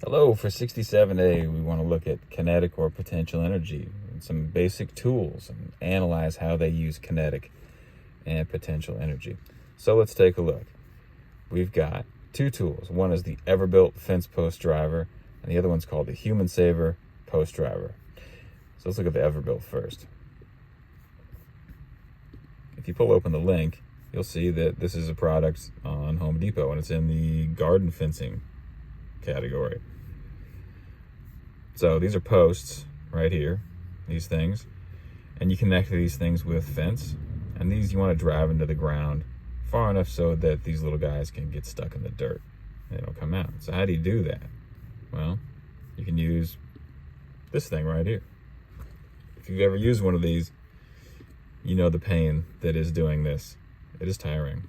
Hello, for 67A, we want to look at kinetic or potential energy and some basic tools and analyze how they use kinetic and potential energy. So let's take a look. We've got two tools. One is the Everbuilt fence post driver, and the other one's called the Human Saver post driver. So let's look at the Everbuilt first. If you pull open the link, you'll see that this is a product on Home Depot, and it's in the garden fencing category. So these are posts right here, these things, and you connect these things with fence, and these you want to drive into the ground far enough so that these little guys can get stuck in the dirt. They don't come out. So how do you do that? Well, you can use this thing right here. If you've ever used one of these, you know the pain that is doing this. It is tiring.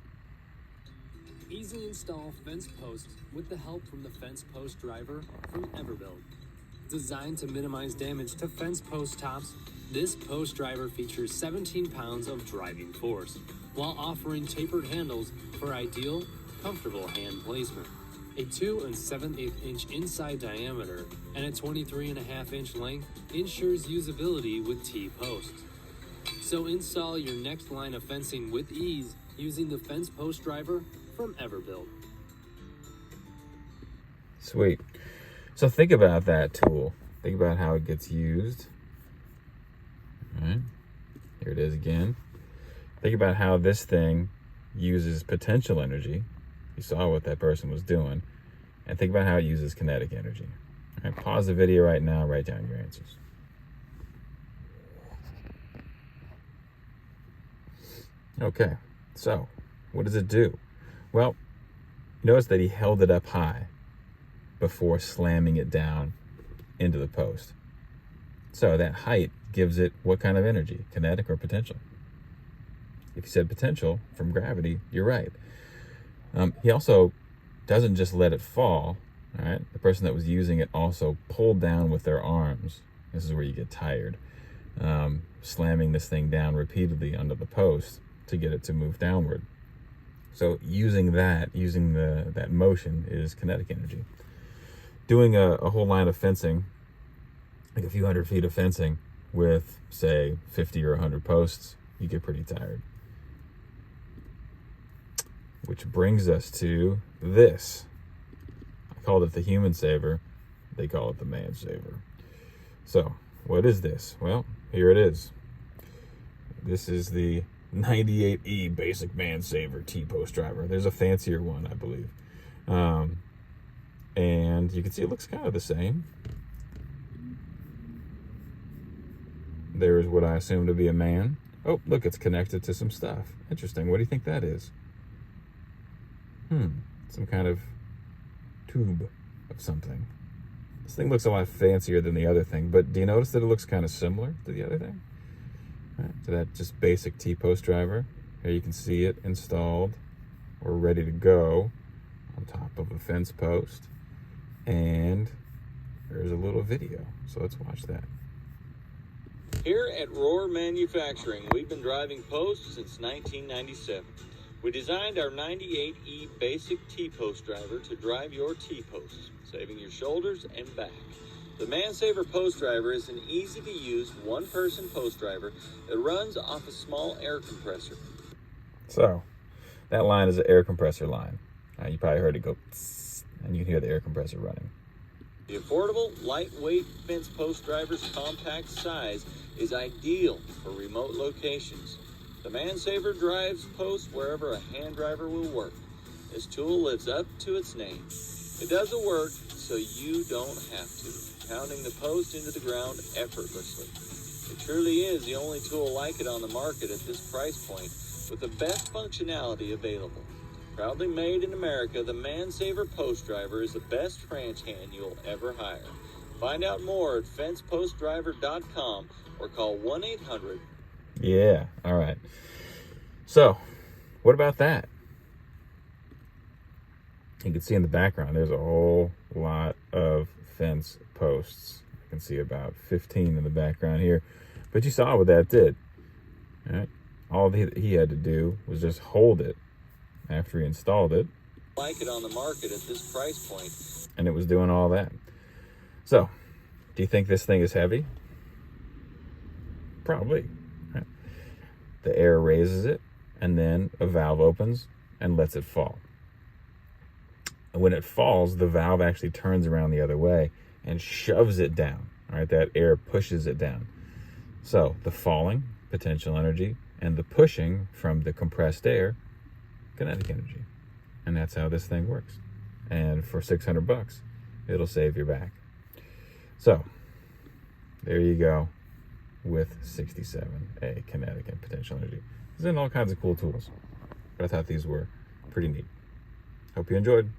Easy install fence posts with the help from the fence post driver from Everbuilt. Designed to minimize damage to fence post tops, this post driver features 17 pounds of driving force, while offering tapered handles for ideal, comfortable hand placement. A 2 7/8 inch inside diameter and a 23.5 inch length ensures usability with T-posts. So install your next line of fencing with ease using the fence post driver from Everbuilt. Sweet. So think about that tool. Think about how it gets used. All right. Here it is again. Think about how this thing uses potential energy. You saw what that person was doing. And think about how it uses kinetic energy. All right. Pause the video right now. Write down your answers. Okay. So what does it do? Well, notice that he held it up high before slamming it down into the post. So that height gives it what kind of energy? Kinetic or potential? If you said potential from gravity, you're right. He also doesn't just let it fall. All right. The person that was using it also pulled down with their arms. This is where you get tired. Slamming this thing down repeatedly under the post to get it to move downward. So using that motion is kinetic energy. Doing a whole line of fencing, like a few hundred feet of fencing with, say, 50 or 100 posts, you get pretty tired. Which brings us to this. I called it the Human Saver. They call it the Man Saver. So what is this? Well, here it is. This is the 98E basic Man Saver T-post driver. There's a fancier one, I believe. And you can see it looks kind of the same. There's what I assume to be a man. Oh, look, it's connected to some stuff. Interesting. What do you think that is? Some kind of tube of something. This thing looks a lot fancier than the other thing, but do you notice that it looks kind of similar to the other thing? Right, so that just basic T-post driver. Here you can see it installed or ready to go on top of a fence post. And there's a little video. So let's watch that. Here at Rohr Manufacturing, we've been driving posts since 1997. We designed our 98E basic T-post driver to drive your T-posts, saving your shoulders and back. The ManSaver post driver is an easy-to-use one-person post driver that runs off a small air compressor. So that line is an air compressor line. You probably heard it go tss, and you can hear the air compressor running. The affordable, lightweight fence post driver's compact size is ideal for remote locations. The ManSaver drives posts wherever a hand driver will work. This tool lives up to its name. It does the work so you don't have to, pounding the post into the ground effortlessly. It truly is the only tool like it on the market at this price point, with the best functionality available. Proudly made in America, the ManSaver post driver is the best ranch hand you'll ever hire. Find out more at fencepostdriver.com or call 1-800. Yeah, all right. So, what about that? You can see in the background, there's a whole lot of fence posts. You can see about 15 in the background here. But you saw what that did. All right? All he had to do was just hold it after he installed it. Like it on the market at this price point. and it was doing all that. So, do you think this thing is heavy? Probably. Right? The air raises it, and then a valve opens and lets it fall. And when it falls, the valve actually turns around the other way and shoves it down. Right? That air pushes it down. So the falling, potential energy, and the pushing from the compressed air, kinetic energy. And that's how this thing works. And for $600, it'll save your back. So there you go with 67A, kinetic and potential energy. It's in all kinds of cool tools. But I thought these were pretty neat. Hope you enjoyed.